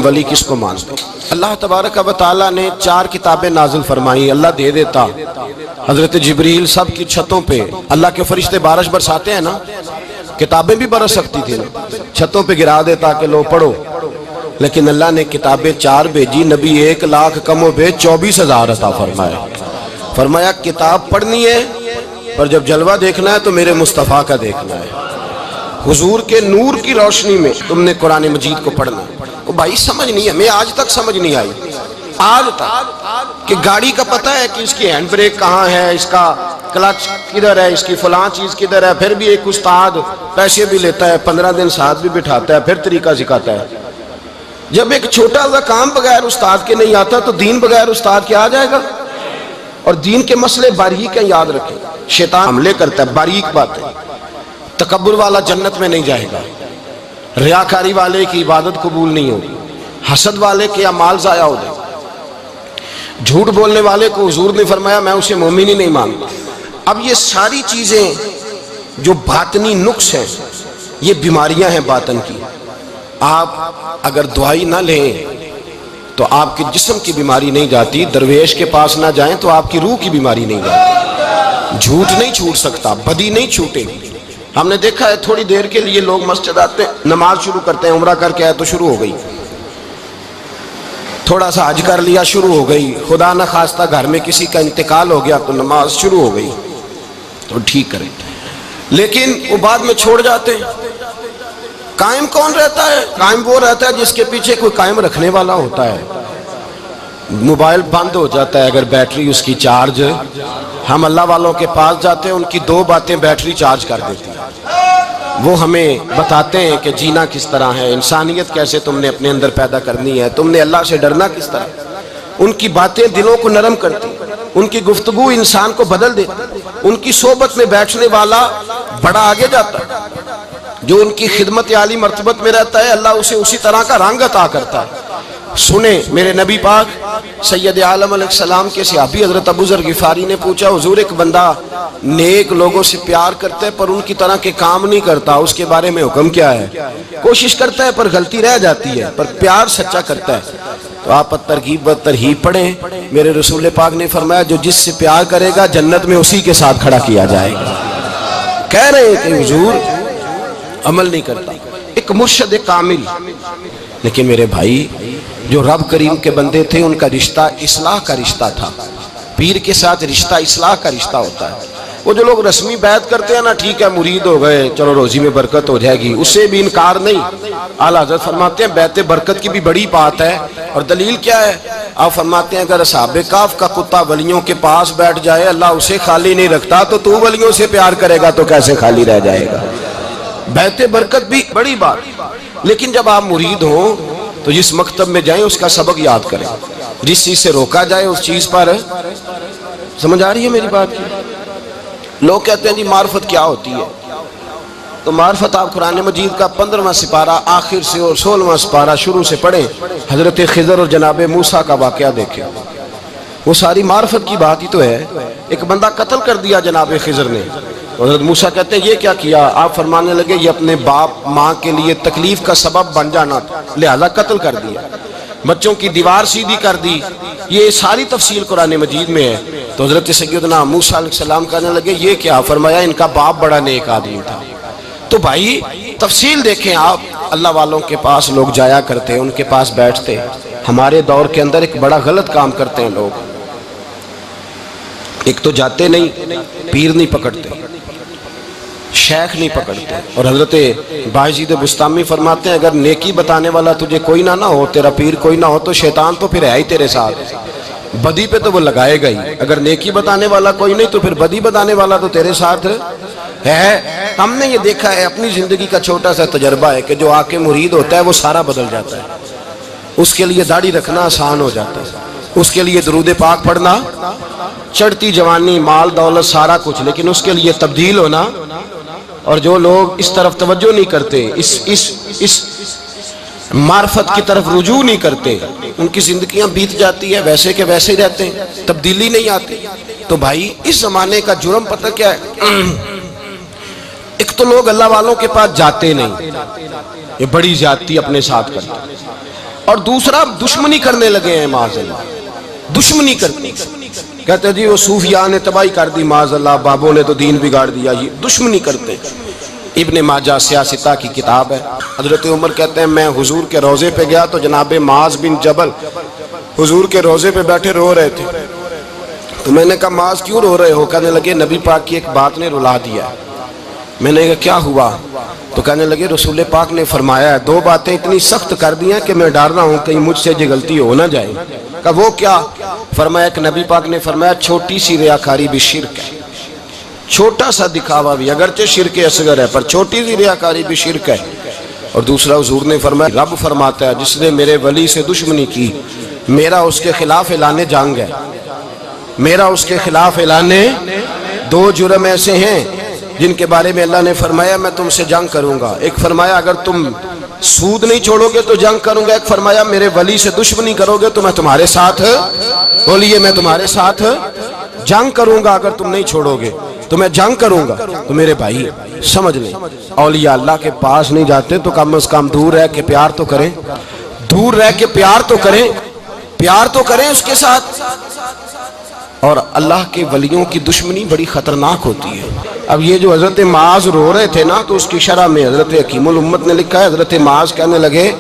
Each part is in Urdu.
ولی کس کو مانتے؟ اللہ تبارک و تعالیٰ نے 4 کتابیں نازل فرمائی، اللہ دے دیتا حضرت جبریل سب کی چھتوں پہ، اللہ کے فرشتے بارش برساتے ہیں نا، کتابیں بھی برس سکتی تھی نا، چھتوں پہ گرا دیتا کہ لو پڑھو، لیکن اللہ نے کتابیں 4 بھیجی، نبی 1 لاکھ کم و بیش 24,000 عطا فرمایا۔ فرمایا کتاب پڑھنی ہے پر جب جلوہ دیکھنا ہے تو میرے مصطفیٰ کا دیکھنا ہے، حضور کے نور کی روشنی میں تم نے قرآن مجید کو پڑھنا ہے۔ وہ بھائی سمجھ نہیں ہے، میں آج تک سمجھ نہیں آئی، آج تک، کہ گاڑی کا پتہ ہے کہ اس کی ہینڈ بریک کہاں ہے، اس کا کلچ کدھر ہے، اس کی فلاں چیز کدھر ہے، پھر بھی ایک استاد پیسے بھی لیتا ہے، 15 دن ساتھ بھی بٹھاتا ہے، پھر طریقہ سکھاتا ہے۔ جب ایک چھوٹا سا کام بغیر استاد کے نہیں آتا تو دین بغیر استاد کے آ جائے گا؟ اور دین کے مسئلے باریک ہیں، یاد رکھیں، شیطان حملے کرتا ہے، باریک بات ہے۔ تکبر والا جنت میں نہیں جائے گا، ریاکاری والے کی عبادت قبول نہیں ہوگی، حسد والے کے اعمال ضائع ہو جائے، جھوٹ بولنے والے کو حضور نے فرمایا میں اسے مومن ہی نہیں مانتا۔ اب یہ ساری چیزیں جو باطنی نقص ہیں، یہ بیماریاں ہیں باطن کی، آپ اگر دوائی نہ لیں تو آپ کے جسم کی بیماری نہیں جاتی، درویش کے پاس نہ جائیں تو آپ کی روح کی بیماری نہیں جاتی، جھوٹ نہیں چھوٹ سکتا، بدی نہیں چھوٹے گی۔ ہم نے دیکھا ہے تھوڑی دیر کے لیے لوگ مسجد آتے ہیں، نماز شروع کرتے ہیں، عمرہ کر کے آئے تو شروع ہو گئی، تھوڑا سا حج کر لیا شروع ہو گئی، خدا نہ خواستہ گھر میں کسی کا انتقال ہو گیا تو نماز شروع ہو گئی، تو ٹھیک کریں، لیکن وہ بعد میں چھوڑ جاتے ہیں۔ قائم کون رہتا ہے؟ قائم وہ رہتا ہے جس کے پیچھے کوئی قائم رکھنے والا ہوتا ہے۔ موبائل بند ہو جاتا ہے اگر بیٹری اس کی چارج، ہم اللہ والوں کے پاس جاتے ہیں، ان کی 2 باتیں بیٹری چارج کر دیتی ہیں، وہ ہمیں بتاتے ہیں کہ جینا کس طرح ہے، انسانیت کیسے تم نے اپنے اندر پیدا کرنی ہے، تم نے اللہ سے ڈرنا کس طرح۔ ان کی باتیں دلوں کو نرم کرتی، ان کی گفتگو انسان کو بدل دیتی، ان کی صحبت میں بیٹھنے والا بڑا آگے جاتا ہے، جو ان کی خدمت عالی مرتبت میں رہتا ہے اللہ اسے اسی طرح کا رنگ عطا کرتا ہے۔ سنیں، میرے نبی پاک سید عالم علیہ السلام کے صحابی حضرت ابو ذر غفاری نے پوچھا حضور ایک بندہ نیک لوگوں سے پیار کرتا ہے پر ان کی طرح کے کام نہیں کرتا، اس کے بارے میں حکم کیا ہے؟ کوشش کرتا ہے پر غلطی رہ جاتی ہے، پر پیار سچا کرتا ہے۔ تو آپ ترغیب و ترہیب پڑھیں، میرے رسول پاک نے فرمایا جو جس سے پیار کرے گا جنت میں اسی کے ساتھ کھڑا کیا جائے گا۔ کہہ رہے ہیں کہ حضور عمل نہیں کرتا، ایک مرشد کامل، لیکن میرے بھائی جو رب کریم کے بندے تھے ان کا رشتہ اصلاح کا رشتہ تھا، پیر کے ساتھ رشتہ اصلاح کا رشتہ ہوتا ہے۔ وہ جو لوگ رسمی بیعت کرتے ہیں نا، ٹھیک ہے مرید ہو گئے چلو روزی میں برکت ہو جائے گی، اس سے بھی انکار نہیں۔ اعلیٰ حضرت فرماتے ہیں بیعت برکت کی بھی بڑی بات ہے، اور دلیل کیا ہے؟ آپ فرماتے ہیں اگر اصحاب کہف کا کتا ولیوں کے پاس بیٹھ جائے اللہ اسے خالی نہیں رکھتا، تو ولیوں سے پیار کرے گا تو کیسے خالی رہ جائے گا؟ بیعت برکت بھی بڑی بات، لیکن جب آپ مرید ہوں تو جس مکتب میں جائیں اس کا سبق یاد کریں، جس چیز سے روکا جائے اس چیز پر، سمجھ آ رہی ہے میری بات کی؟ لوگ کہتے ہیں جی معرفت کیا ہوتی ہے، تو معرفت آپ قرآن مجید کا 15واں سپارہ آخر سے اور 16واں سپارہ شروع سے پڑھیں، حضرت خضر اور جناب موسیٰ کا واقعہ دیکھیں، وہ ساری معرفت کی بات ہی تو ہے۔ ایک بندہ قتل کر دیا جناب خضر نے، حضرت موسیٰ کہتے ہیں یہ کیا کیا؟ آپ فرمانے لگے یہ اپنے باپ ماں کے لیے تکلیف کا سبب بن جانا تھا لہذا قتل کر دیا، بچوں کی دیوار سیدھی کر دی، یہ ساری تفصیل قرآن مجید میں ہے۔ تو حضرت سیدنا موسیٰ علیہ السلام کہنے لگے یہ کیا؟ فرمایا ان کا باپ بڑا نیک آدمی تھا۔ تو بھائی تفصیل دیکھیں آپ، اللہ والوں کے پاس لوگ جایا کرتے ہیں، ان کے پاس بیٹھتے۔ ہمارے دور کے اندر ایک بڑا غلط کام کرتے ہیں لوگ، ایک تو جاتے نہیں، پیر نہیں پکڑتے، شیخ نہیں پکڑتے، اور حضرت باجید بستامی فرماتے ہیں اگر نیکی بتانے والا تجھے کوئی نہ ہو، تیرا پیر کوئی نہ ہو، تو شیطان تو پھر ہے ہی تیرے ساتھ، بدی پہ تو وہ لگائے گا ہی۔ اگر نیکی بتانے والا کوئی نہیں تو پھر بدی بتانے والا تو تیرے ساتھ ہے۔ ہم نے یہ دیکھا ہے، اپنی زندگی کا چھوٹا سا تجربہ ہے کہ جو آ کے مرید ہوتا ہے وہ سارا بدل جاتا ہے، اس کے لیے داڑھی رکھنا آسان ہو جاتا ہے، اس کے لیے درود پاک پڑھنا، چڑھتی جوانی مال دولت سارا کچھ، لیکن اس کے لیے تبدیل ہونا۔ اور جو لوگ اس طرف توجہ نہیں کرتے، اس معرفت کی طرف رجوع نہیں کرتے، ان کی زندگیاں بیت جاتی ہے ویسے کہ ویسے ہی رہتے ہیں، تبدیلی نہیں آتی۔ تو بھائی اس زمانے کا جرم پتہ کیا ہے؟ ایک تو لوگ اللہ والوں کے پاس جاتے نہیں، یہ بڑی زیادتی اپنے ساتھ کرتے، اور دوسرا دشمنی کرنے لگے ہیں معاذ اللہ، دشمنی کرتے، کہتے جی وہ صوفیان نے تباہی کر دی معاذ اللہ، بابوں نے تو دین بگاڑ دیا، یہ دشمنی کرتے ہیں۔ ابن ماجہ سیاستہ کی کتاب ہے۔ حضرت عمر کہتے ہیں میں حضور کے روضے پہ گیا تو جناب معاذ بن جبل حضور کے روضے پہ بیٹھے رو رہے تھے، تو میں نے کہا معاذ کیوں رو رہے ہو؟ کہنے لگے نبی پاک کی ایک بات نے رلا دیا۔ میں نے کہا کیا ہوا؟ تو کہنے لگے رسول پاک نے فرمایا ہے، دو باتیں اتنی سخت کر دی ہیں کہ میں ڈر رہا ہوں کہیں مجھ سے یہ غلطی ہو نہ جائے۔ کہا وہ کیا؟ فرمایا کہ نبی پاک نے فرمایا چھوٹی سی ریاکاری بھی شرک ہے، چھوٹا سا دکھاوا بھی، اگرچہ شرک اصغر ہے پر چھوٹی سی ریاکاری بھی شرک ہے۔ اور دوسرا حضور نے فرمایا رب فرماتا ہے جس نے میرے ولی سے دشمنی کی میرا اس کے خلاف اعلان جنگ ہے، میرا اس کے خلاف اعلان۔ دو جرم ایسے ہیں جن کے بارے میں اللہ نے فرمایا میں تم سے جنگ کروں گا، ایک فرمایا اگر تم سود نہیں چھوڑو گے تو جنگ کروں گا، ایک فرمایا میرے ولی سے دشمنی کرو گے تو میں تمہارے ساتھ، بولیے میں تمہارے ساتھ جنگ کروں گا، اگر تم نہیں چھوڑو گے تو میں جنگ کروں گا۔ تو میرے بھائی سمجھ لیں، اولیاء اللہ کے پاس نہیں جاتے تو کم از کم دور رہ کے پیار تو کریں، دور رہ کے پیار تو کریں، پیار تو کریں اس کے ساتھ۔ اور اللہ کے ولیوں کی دشمنی بڑی خطرناک ہوتی ہے۔ اب یہ جو حضرت معاذ رو رہے تھے نا تو اس کی شرح میں حضرت حکیم الامت نے لکھا ہے، حضرت معاذ کہنے لگے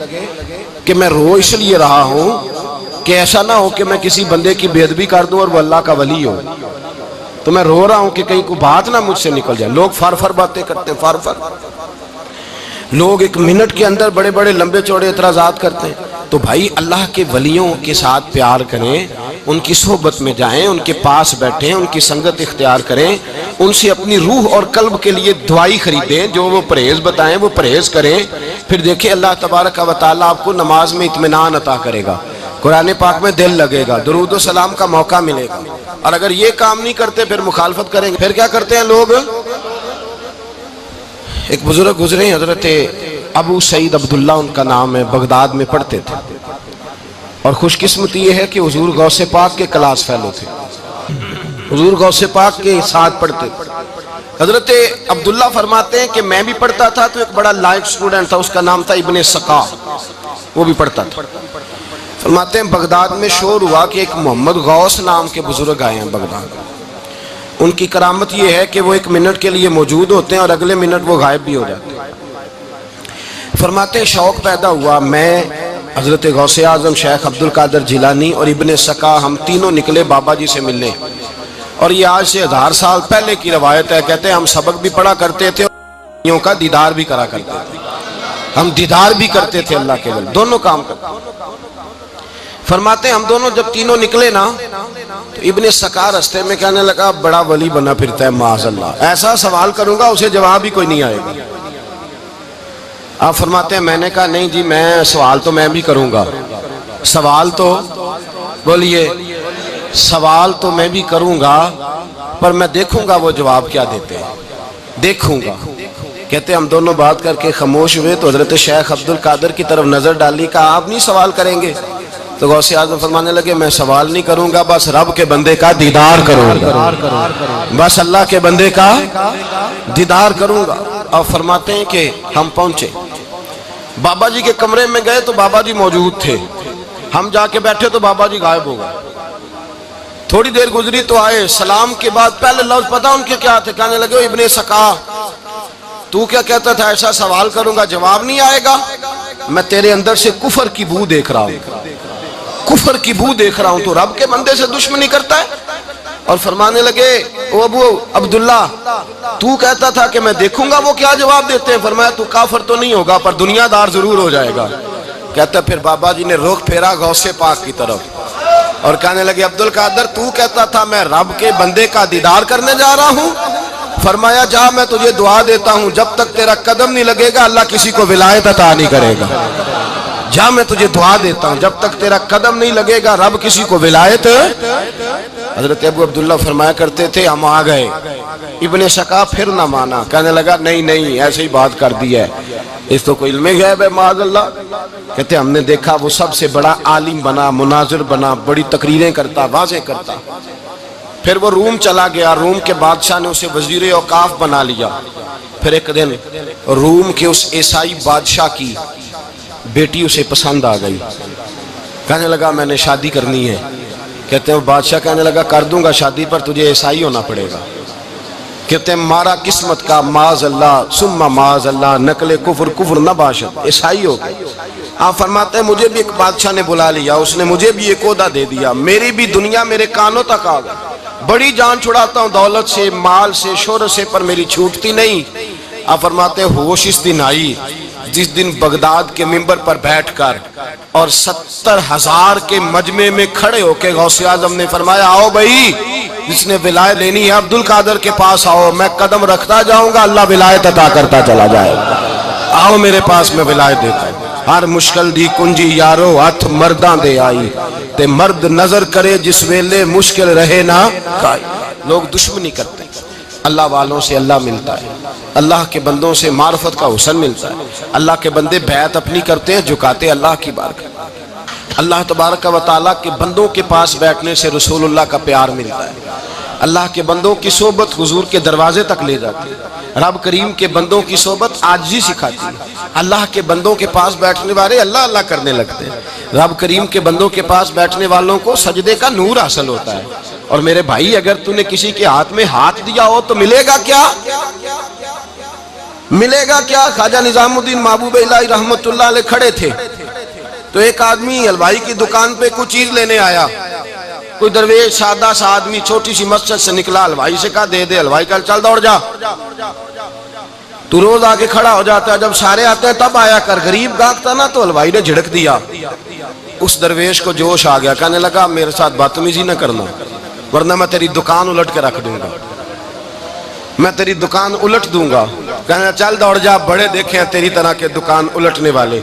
کہ میں رو اس لیے رہا ہوں کہ ایسا نہ ہو کہ میں کسی بندے کی بے ادبی کر دوں اور وہ اللہ کا ولی ہو، تو میں رو رہا ہوں کہ کہیں کوئی بات نہ مجھ سے نکل جائے۔ لوگ فار باتیں کرتے ہیں، فار لوگ ایک منٹ کے اندر بڑے بڑے لمبے چوڑے اعتراضات کرتے ہیں۔ تو بھائی اللہ کے ولیوں کے ساتھ پیار کریں، ان کی صحبت میں جائیں، ان کے پاس بیٹھیں، ان کی سنگت اختیار کریں، ان سے اپنی روح اور قلب کے لیے دوائی خریدیں، جو وہ پرہیز بتائیں وہ پرہیز کریں، پھر دیکھیں اللہ تبارک و تعالیٰ آپ کو نماز میں اطمینان عطا کرے گا، قرآن پاک میں دل لگے گا، درود و سلام کا موقع ملے گا۔ اور اگر یہ کام نہیں کرتے پھر مخالفت کریں گے۔ پھر کیا کرتے ہیں لوگ؟ ایک بزرگ گزرے ہیں حضرت ابو سعید عبداللہ ان کا نام ہے، بغداد میں پڑھتے تھے، اور خوش قسمتی یہ ہے کہ حضور غوث پاک کے کلاس فیلو تھے، حضور غوث پاک کے ساتھ پڑھتے تھے۔ حضرت عبداللہ فرماتے ہیں کہ میں بھی پڑھتا تھا تو ایک بڑا لائق سٹوڈنٹ تھا، اس کا نام تھا ابن سقا، وہ بھی پڑھتا تھا۔ فرماتے ہیں بغداد میں شور ہوا کہ ایک محمد غوث نام کے بزرگ آئے ہیں بغداد۔ ان کی کرامت یہ ہے کہ وہ ایک منٹ کے لیے موجود ہوتے ہیں اور اگلے منٹ وہ غائب بھی ہو جاتے ہیں۔ فرماتے ہیں شوق پیدا ہوا، میں حضرت غوث اعظم شیخ عبد القادر جیلانی اور ابن سقا ہم تینوں نکلے بابا جی سے ملنے، اور یہ آج سے 1000 سال پہلے کی روایت ہے۔ کہتے ہیں ہم سبق بھی پڑھا کرتے تھے اور کا دیدار بھی کرا کرتے تھے، ہم دیدار بھی کرتے تھے اللہ کے ولی، دونوں کام کرتے۔ فرماتے ہیں ہم دونوں جب تینوں نکلے نا تو ابن سقا رستے میں کہنے لگا بڑا ولی بنا پھرتا ہے معاذ اللہ، ایسا سوال کروں گا اسے جواب ہی کوئی نہیں آئے گا۔ آپ فرماتے ہیں میں نے کہا نہیں جی میں سوال تو میں بھی کروں گا، سوال تو بولیے سوال تو میں بھی کروں گا، پر میں دیکھوں گا وہ جواب کیا دیتے ہیں، دیکھوں گا۔ کہتے ہم دونوں بات کر کے خاموش ہوئے تو حضرت شیخ عبد القادر کی طرف نظر ڈالی، کہا آپ نہیں سوال کریں گے؟ تو غوث اعظم فرمانے لگے میں سوال نہیں کروں گا، بس رب کے بندے کا دیدار کروں گا، بس اللہ کے بندے کا دیدار کروں گا۔ اور فرماتے ہیں کہ ہم پہنچے بابا جی کے کمرے میں، گئے تو بابا جی موجود تھے، ہم جا کے بیٹھے تو بابا جی غائب ہو گئے۔ تھوڑی دیر گزری تو آئے، سلام کے بعد پہلے لفظ پتہ ان کے کیا تھے؟ کہنے لگے ابن سقا تو کیا کہتا تھا ایسا سوال کروں گا جواب نہیں آئے گا؟ میں تیرے اندر سے کفر کی بو دیکھ رہا ہوں، کفر کی بو دیکھ رہا ہوں، تو رب کے بندے سے دشمنی کرتا ہے۔ اور فرمانے لگے او ابو عبداللہ تو کہتا تھا کہ میں دیکھوں گا وہ کیا جواب دیتے ہیں۔ فرمایا تو کافر تو نہیں ہوگا پر دنیا دار ضرور ہو جائے گا۔ کہتا پھر بابا جی نے رخ پھیرا غوث پاک کی طرف اور کہنے لگے عبد القادر تو کہتا تھا میں رب کے بندے کا دیدار کرنے جا رہا ہوں، فرمایا جا میں تجھے دعا دیتا ہوں جب تک تیرا قدم نہیں لگے گا اللہ کسی کو ولایت عطا نہیں کرے گا، جا میں تجھے دعا دیتا ہوں جب تک تیرا قدم نہیں لگے گا رب کسی کو ولایت۔ حضرت ابو عبداللہ فرمایا کرتے تھے ہم آ گئے، ابن سقا پھر نہ مانا، کہنے لگا نہیں نہیں ایسے ہی بات کر دی ہے، اس تو کوئی علم غیب ہے معاذ اللہ۔ کہتے ہم نے دیکھا وہ سب سے بڑا عالم بنا، مناظر بنا، بڑی تقریریں کرتا، واضح کرتا۔ پھر وہ روم چلا گیا، روم کے بادشاہ نے اسے وزیر اوقاف بنا لیا۔ پھر ایک دن روم کے اس عیسائی بادشاہ کی بیٹی اسے پسند آ گئی، کہنے لگا میں نے شادی کرنی ہے۔ کہتے ہیں بادشاہ کہنے لگا کر دوں گا شادی، پر تجھے عیسائی ہونا پڑے گا۔ کہتے ہیں مارا قسمت کا معاذ اللہ ثم معاذ اللہ، نقل کفر نہ باشد، عیسائی ہو گئے۔ آپ فرماتے ہیں مجھے بھی ایک بادشاہ نے بلا لیا، اس نے مجھے بھی ایک عہدہ دے دیا، میری بھی دنیا میرے کانوں تک آ گئی، بڑی جان چھڑاتا ہوں دولت سے، مال سے، شہرت سے، پر میری چھوٹتی نہیں۔ آپ فرماتے ہیں ہوش اس دن آئی جس دن بغداد کے منبر پر بیٹھ کر اور 70,000 کے مجمع میں کھڑے ہو کے غوث اعظم نے فرمایا آؤ بھائی، جس نے ولایت لینی ہے عبد القادر کے پاس آؤ، میں قدم رکھتا جاؤں گا، اللہ ولایت عطا کرتا چلا جائے گا، آؤ میرے پاس میں ولایت دیتا ہوں۔ ہر مشکل دی کنجی یارو ہاتھ مرداں دے آئی، تے مرد نظر کرے جس ویلے مشکل رہے نہ کائی۔ لوگ دشمنی کرتے ہیں، اللہ والوں سے اللہ ملتا ہے، اللہ کے بندوں سے معرفت کا حسن ملتا ہے، اللہ کے بندے بیعت اپنی کرتے ہیں، جھکاتے اللہ کی بارگاہ۔ اللہ تبارک و تعالیٰ کے بندوں کے پاس بیٹھنے سے رسول اللہ کا پیار ملتا ہے، اللہ کے بندوں کی صحبت حضور کے دروازے تک لے جاتی ہے، رب کریم کے بندوں کی صحبت عاجزی سکھاتی ہے، اللہ کے بندوں کے پاس بیٹھنے والے اللہ اللہ کرنے لگتے ہیں، رب کریم کے بندوں کے پاس بیٹھنے والوں کو سجدے کا نور حاصل ہوتا ہے۔ اور میرے بھائی اگر تو نے کسی کے ہاتھ میں ہاتھ دیا ہو تو ملے گا کیا؟ ملے گا کیا؟ خواجہ نظام الدین محبوب الہی رحمت اللہ علیہ کھڑے تھے، تو ایک آدمی حلوائی کی دکان پہ کچھ چیز لینے آیا، کوئی درویش سادہ سا آدمی چھوٹی سی مسجد سے نکلا، حلوائی سے کہا دے دے، حلوائی کہا چل دوڑ جا، تو روز آگے کھڑا ہو جاتا ہے، جب سارے آتے ہیں تب آیا کر، غریب گاہک تھا نا تو حلوائی نے جھڑک دیا، اس درویش کو جوش آ گیا، کہنے لگا میرے ساتھ بدتمیزی نہ کرنا ورنہ میں تیری دکان الٹ کے رکھ دوں گا، میں تیری دکان الٹ دوں گا۔ کہنے چل دوڑ جا، بڑے دیکھے ہیں تیری طرح کے دکان الٹنے والے۔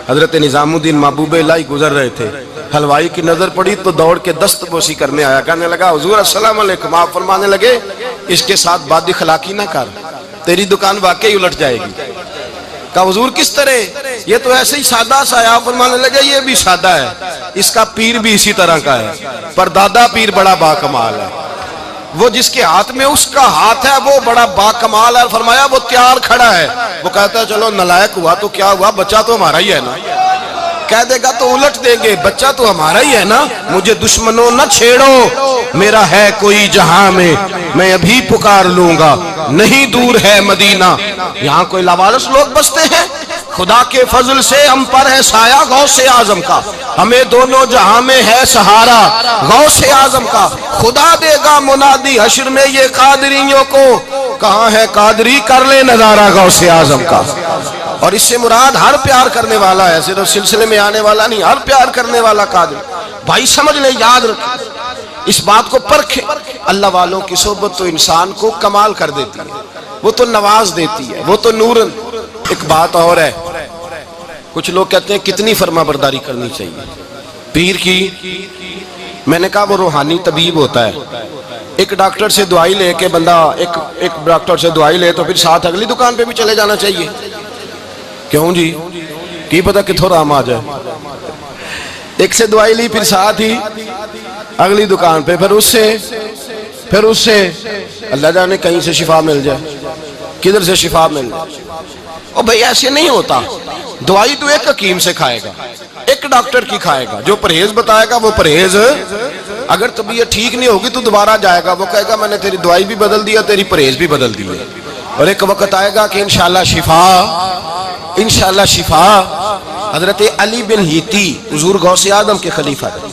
حضرت نظام الدین محبوب الہی گزر رہے تھے، حلوائی کی نظر پڑی تو دوڑ کے دست بوسی کرنے آیا، کہنے لگا حضور السلام علیکم۔ آپ فرمانے لگے اس کے ساتھ بد اخلاقی نہ کر، تیری دکان واقعی الٹ جائے گی۔ کہا حضور کس طرح؟ یہ تو ایسے ہی سادہ سا ہے۔ آپ فرمانے لگے یہ بھی سادہ ہے، اس کا پیر بھی اسی طرح کا ہے، پر دادا پیر بڑا باکمال ہے، وہ جس کے ہاتھ میں اس کا ہاتھ ہے وہ بڑا باکمال ہے۔ فرمایا وہ تیار کھڑا ہے، وہ کہتا ہے چلو نالائق ہوا تو کیا ہوا، بچہ تو ہمارا ہی ہے نا، کہہ دے گا تو الٹ دیں گے، بچہ تو ہمارا ہی ہے نا، مجھے دشمنوں نہ چھیڑو، میرا ہے کوئی جہاں میں ابھی پکار لوں گا، نہیں دور ہے مدینہ۔ یہاں کوئی لاوارث لوگ بستے ہیں، خدا کے فضل سے ہم پر ہے سایہ غوث اعظم کا، ہمیں دونوں جہاں میں ہے سہارا غوث اعظم کا، خدا دے گا منادی حشر میں یہ قادریوں کو، کہاں ہے قادری کر لے نظارہ غوث اعظم کا۔ اور اس سے مراد ہر پیار کرنے والا ہے، صرف سلسلے میں آنے والا نہیں، ہر پیار کرنے والا قادر۔ بھائی سمجھ لیں، یاد رکھیں، اس بات کو پرکھیں، اللہ والوں کی صحبت تو انسان کو کمال کر دیتی ہے، وہ تو نواز دیتی ہے، وہ تو نور۔ ایک بات اور ہے، کچھ لوگ کہتے ہیں کتنی فرما برداری کرنی چاہیے پیر کی؟ میں نے کہا وہ روحانی طبیب ہوتا ہے، ایک ڈاکٹر سے دعائی لے کے بندہ ایک ڈاکٹر سے دعائی لے تو پھر ساتھ اگلی دکان پہ بھی چلے جانا چاہیے، کیوں جی؟ کی پتہ کتھوں رام آ جائے، ایک سے دعائی لی پھر ساتھ ہی اگلی دکان پہ، پھر اس سے اللہ جانے کہیں سے شفا مل جائے، کدھر سے شفا مل جائے۔ او بھئی ایسے نہیں ہوتا، دعائی تو ایک حکیم سے کھائے گا، ایک ڈاکٹر کی کھائے گا، جو پرہیز بتائے گا وہ پرہیز، اگر طبیعت ٹھیک نہیں ہوگی تو دوبارہ جائے گا، وہ کہے گا میں نے تیری دعائی بھی بدل دیا، تیری پرہیز بھی بدل دی، اور ایک وقت آئے گا کہ انشاءاللہ شفا۔ حضرت علی بن ہیتی حضور غوث اعظم کے خلیفہ تھے،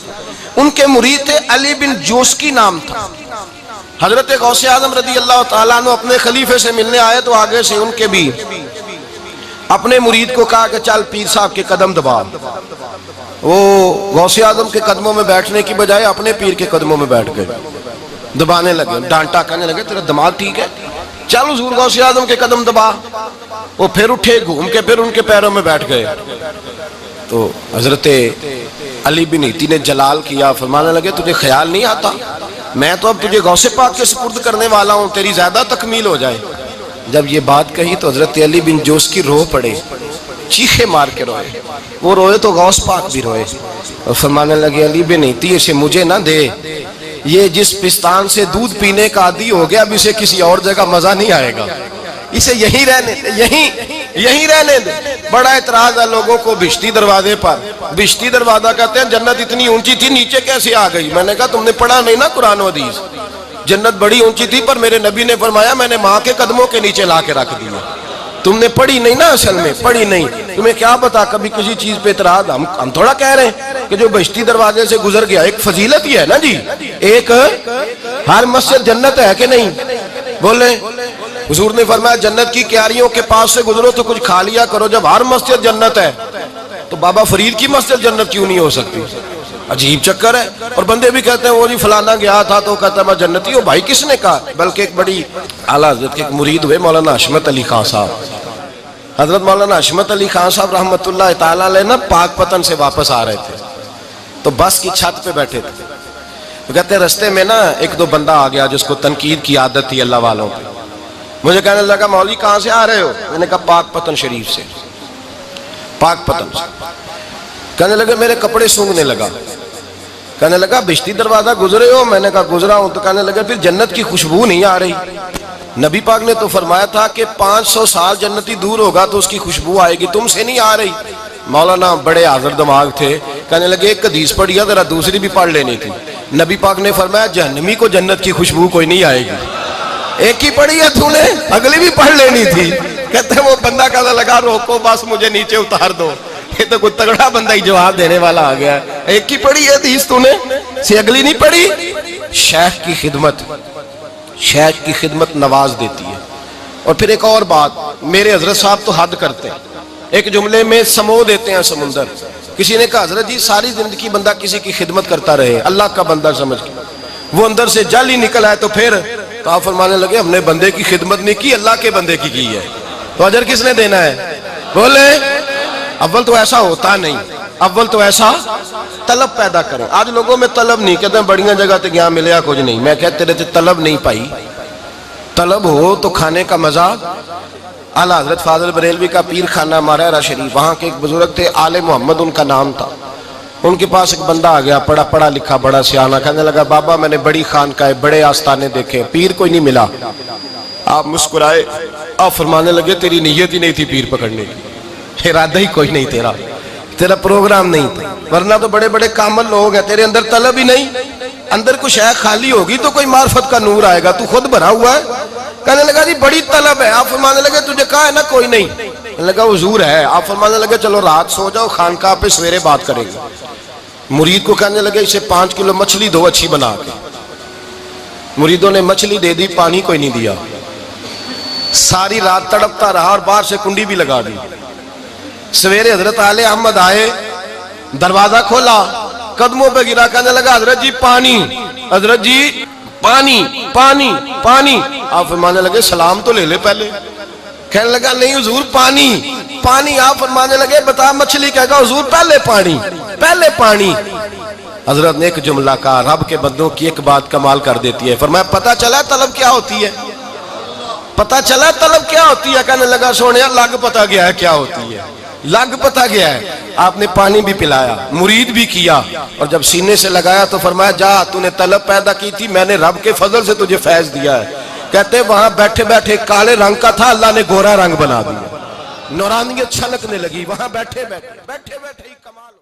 ان کے مرید تھے علی بن جوسکی نام تھا۔ حضرت غوث اعظم رضی اللہ تعالیٰ عنہ اپنے خلیفے سے ملنے آئے تو آگے سے ان کے بھی اپنے مرید کو کہا کہ چل پیر صاحب کے قدم دبا۔ وہ غوث اعظم کے قدموں میں بیٹھنے کی بجائے اپنے پیر کے قدموں میں بیٹھ گئے، دبانے لگے، ڈانٹا، کہنے لگے تیرا دماغ ٹھیک ہے، چل حضور غوث اعظم کے قدم دبا۔ وہ پھر اٹھے، گھوم کے پھر ان کے پیروں میں بیٹھ گئے، تو حضرت علی بن ہیتی نے جلال کیا، فرمانے لگے تجھے خیال نہیں آتا میں تو اب تجھے غوث پاک کے سپرد کرنے والا ہوں، تیری زیادہ تکمیل ہو جائے۔ جب یہ بات کہی تو حضرت علی بن جوس کی رو پڑے، چیخے مار کے روئے، وہ روئے تو غوث پاک بھی روئے، اور فرمانے لگے علی بن ہیتی اسے مجھے نہ دے، یہ جس پستان سے دودھ پینے کا عادی ہو گیا اب اسے کسی اور جگہ مزہ نہیں آئے گا، اسے یہیں رہنے دے، یہیں یہیں رہنے دیں. بڑا اعتراض ہے لوگوں کو بہشتی دروازے پر. بہشتی دروازہ کہتے ہیں جنت اتنی اونچی تھی نیچے کیسے آ گئی؟ میں نے کہا تم نے پڑھا نہیں نا قرآن و حدیث. جنت بڑی اونچی تھی پر میرے نبی نے فرمایا میں نے ماں کے قدموں کے نیچے لا کے رکھ دیا. تم نے پڑھی نہیں نا، اصل میں پڑھی نہیں. تمہیں کیا پتا کبھی کسی چیز پہ اعتراض. ہم تھوڑا کہہ رہے ہیں کہ جو بہشتی دروازے سے گزر گیا ایک فضیلت ہی ہے نا جی. ایک ہر مسجد جنت ہے کہ نہیں؟ بولیں. حضور نے فرمایا جنت کی کیاریوں کے پاس سے گزرو تو کچھ کھا لیا کرو. جب ہر مسجد جنت ہے تو بابا فرید کی مسجد جنت کیوں نہیں ہو سکتی؟ عجیب چکر ہے. اور بندے بھی کہتے ہیں وہ جی فلانا گیا تھا تو کہتا ہے میں جنتی ہوں. بھائی کس نے کہا؟ بلکہ ایک بڑی اعلیٰ حضرت کے ایک مرید ہوئے مولانا حشمت علی خان صاحب. حضرت مولانا حشمت علی خان صاحب رحمۃ اللہ تعالیٰ علیہ نا پاک پتن سے واپس آ رہے تھے تو بس کی چھت پہ بیٹھے تھے. وہ کہتے ہیں رستے میں نا ایک دو بندہ آ گیا جس کو تنقید کی عادت تھی اللہ والوں پہ. مجھے کہنے لگا مولوی کہاں سے آ رہے ہو؟ میں نے کہا پاک پتن شریف سے. پاک پتن سے. کہنے لگے میرے کپڑے سونگنے لگا. کہنے لگا بہشتی دروازہ گزرے ہو؟ میں نے کہا گزرا ہوں. تو کہنے لگا پھر جنت کی خوشبو نہیں آ رہی؟ نبی پاک نے تو فرمایا تھا کہ 500 سال جنتی دور ہوگا تو اس کی خوشبو آئے گی، تم سے نہیں آ رہی. مولانا بڑے حاضر دماغ تھے. کہنے لگے ایک حدیث پڑھی ہے ذرا دوسری بھی پڑھ لینی تھی. نبی پاک نے فرمایا جہنمی کو جنت کی خوشبو کوئی نہیں آئے گی. ایک ہی پڑھی ہے تو نے، اگلی بھی پڑھ لینی تھی. کہتے ہیں وہ بندہ کہنے لگا روکو بس مجھے نیچے اتار دو. یہ تو کوئی تگڑا بندہ ہی جواب دینے والا آ گیا. ایک ہی پڑھی ہے حدیث تو نے، سے اگلی نہیں پڑھی. شیخ کی خدمت، شیخ کی خدمت نواز دیتی ہے. اور پھر ایک اور بات، میرے حضرت صاحب تو حد کرتے ہیں. ایک جملے میں سمو دیتے ہیں سمندر. کسی نے کہا حضرت جی ساری زندگی بندہ کسی کی خدمت کرتا رہے اللہ کا بندہ سمجھ کے، وہ اندر سے جل ہی نکل آئے تو پھر تو آپ فرمانے لگے ہم نے بندے کی خدمت نہیں کی اللہ کے بندے کی ہے. تو اجر کس نے دینا ہے؟ بولے. اول تو ایسا ہوتا نہیں، اول تو ایسا طلب پیدا کریں. آج لوگوں میں طلب نہیں، کہتے ہیں بڑیاں جگہ تے گیا ملیا کچھ نہیں. میں کہتے رہتے طلب نہیں پائی. طلب ہو تو کھانے کا مزہ. اعلیٰ حضرت فاضل بریلوی کا پیر خانہ مارہرہ شریف، وہاں کے ایک بزرگ تھے آل محمد ان کا نام تھا. ان کے پاس ایک بندہ آ گیا پڑھا لکھا بڑا سیانہ. کہنے لگا بابا میں نے بڑی خانقاہ بڑے آستانے دیکھے پیر کوئی نہیں ملا. آپ مسکرائے. آپ فرمانے لگے تیری نیت ہی نہیں تھی پیر پکڑنے کی، ارادہ ہی کوئی نہیں تیرا پروگرام نہیں تھا. ورنہ تو بڑے بڑے کامل لوگ ہیں، تیرے اندر طلب ہی نہیں. اندر کچھ ہے خالی ہوگی تو کوئی معرفت کا نور آئے گا، تو خود بھرا ہوا ہے. کہنے لگا جی بڑی طلب ہے. آپ فرمانے لگے تجھے کہا ہے نا کوئی نہیں. کہنے لگا حضور ہے. آپ فرمانے لگے چلو رات سو جاؤ خانقاہ پہ سویرے بات کریں گے. مرید کو کہنے لگے اسے 5 کلو مچھلی دو اچھی بنا کے. مریدوں نے مچھلی دے دی، پانی کوئی نہیں دیا. ساری رات تڑپتا رہا اور باہر سے کنڈی بھی لگا دی. سویرے حضرت آل احمد آئے، دروازہ کھولا، قدموں پہ گرا. کہنے لگا حضرت جی پانی، حضرت جی پانی پانی پانی. آپ فرمانے لگے سلام تو لے لے پہلے. کہنے لگا نہیں حضور پانی پانی. آپ فرمانے لگے بتا مچھلی کہے گا حضور پہلے پانی پہلے پانی. حضرت نے ایک جملہ کہا، رب کے بندوں کی ایک بات کمال کر دیتی ہے. فرمایا پتہ چلا طلب کیا ہوتی ہے؟ پتہ چلا طلب کیا ہوتی ہے؟ کہنے لگا سونے لگ پتہ گیا ہے کیا ہوتی ہے، لگ پتہ گیا ہے. آپ نے پانی بھی پلایا، مرید بھی کیا، اور جب سینے سے لگایا تو فرمایا جا تو نے طلب پیدا کی تھی، میں نے رب کے فضل سے تجھے فیض دیا ہے. کہتے وہاں بیٹھے بیٹھے کالے رنگ کا تھا، اللہ نے گورا رنگ بنا دیا. نورانیت چھلکنے لگی وہاں بیٹھے بیٹھے ہی کمال.